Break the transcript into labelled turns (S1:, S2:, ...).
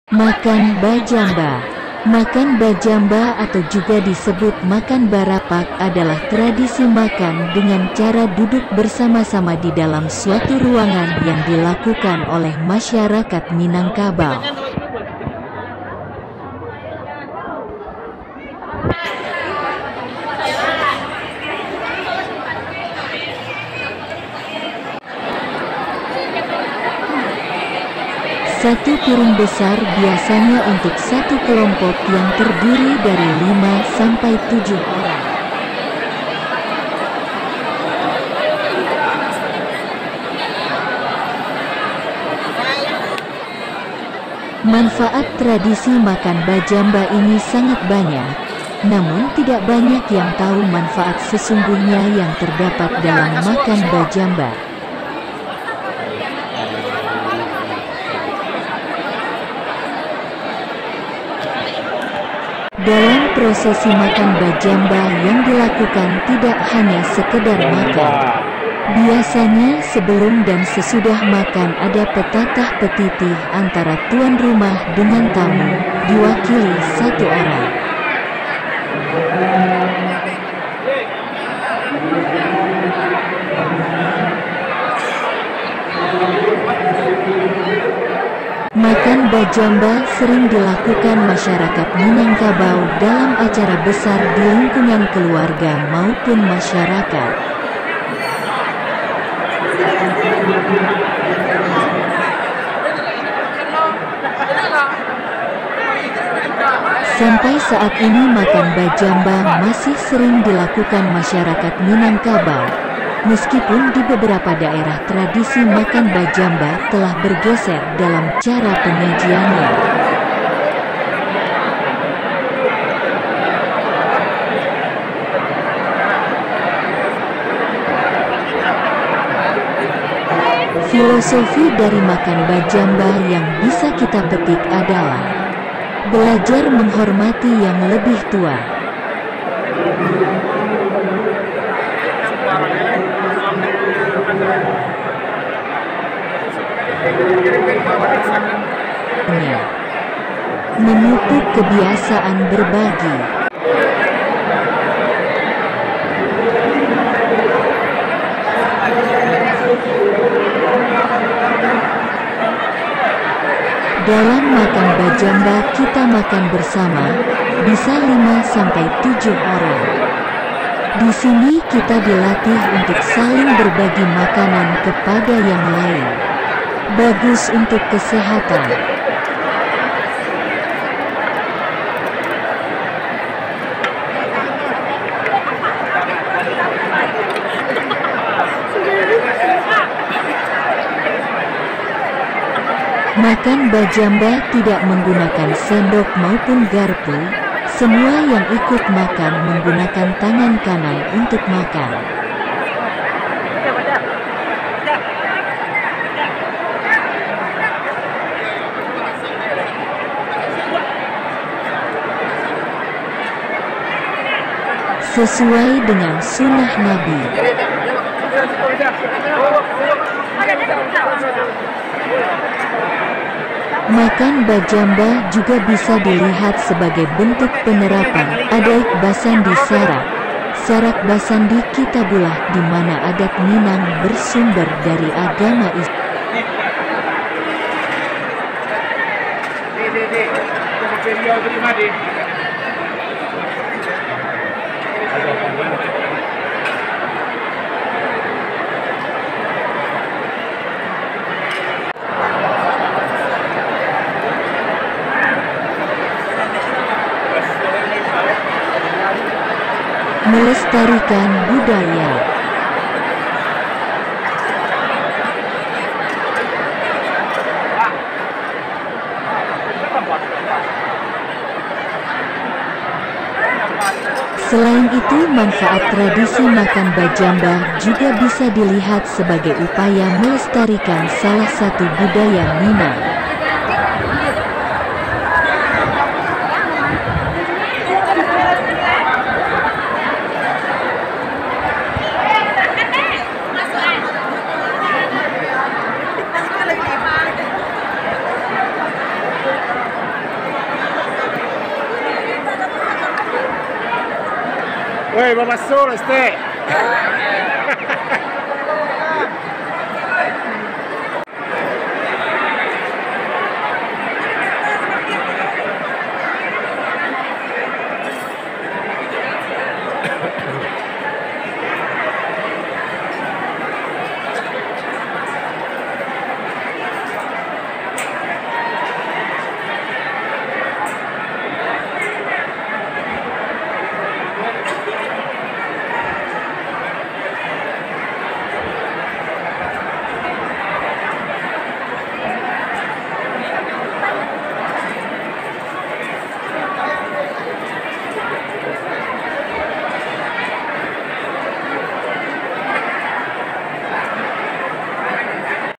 S1: Makan bajamba. Makan bajamba atau juga disebut makan barapak adalah tradisi makan dengan cara duduk bersama-sama di dalam suatu ruangan yang dilakukan oleh masyarakat Minangkabau. Satu piring besar biasanya untuk satu kelompok yang terdiri dari 5–7 orang. Manfaat tradisi makan bajamba ini sangat banyak, namun tidak banyak yang tahu manfaat sesungguhnya yang terdapat dalam makan bajamba. Dalam prosesi makan bajamba yang dilakukan tidak hanya sekedar makan. Biasanya sebelum dan sesudah makan ada petatah petitih antara tuan rumah dengan tamu, diwakili satu orang. Makan bajamba sering dilakukan masyarakat Minangkabau dalam acara besar di lingkungan keluarga maupun masyarakat. Sampai saat ini makan bajamba masih sering dilakukan masyarakat Minangkabau. Meskipun di beberapa daerah tradisi makan bajamba telah bergeser dalam cara penyajiannya. Filosofi dari makan bajamba yang bisa kita petik adalah belajar menghormati yang lebih tua. Memupuk kebiasaan berbagi. Dalam makan bajamba kita makan bersama, bisa 5–7 orang. Di sini kita dilatih untuk saling berbagi makanan kepada yang lain. Bagus untuk kesehatan. Makan bajamba tidak menggunakan sendok maupun garpu. Semua yang ikut makan menggunakan tangan kanan untuk makan. Sesuai dengan sunnah Nabi. Makan bajamba juga bisa dilihat sebagai bentuk penerapan adat Basandi Sarak. Sarak Basandi Kitabullah, di mana adat Minang bersumber dari agama Islam. Melestarikan budaya. Selain itu, manfaat tradisi makan bajamba juga bisa dilihat sebagai upaya melestarikan salah satu budaya Minang.
S2: Woi, Bapak Sul, este.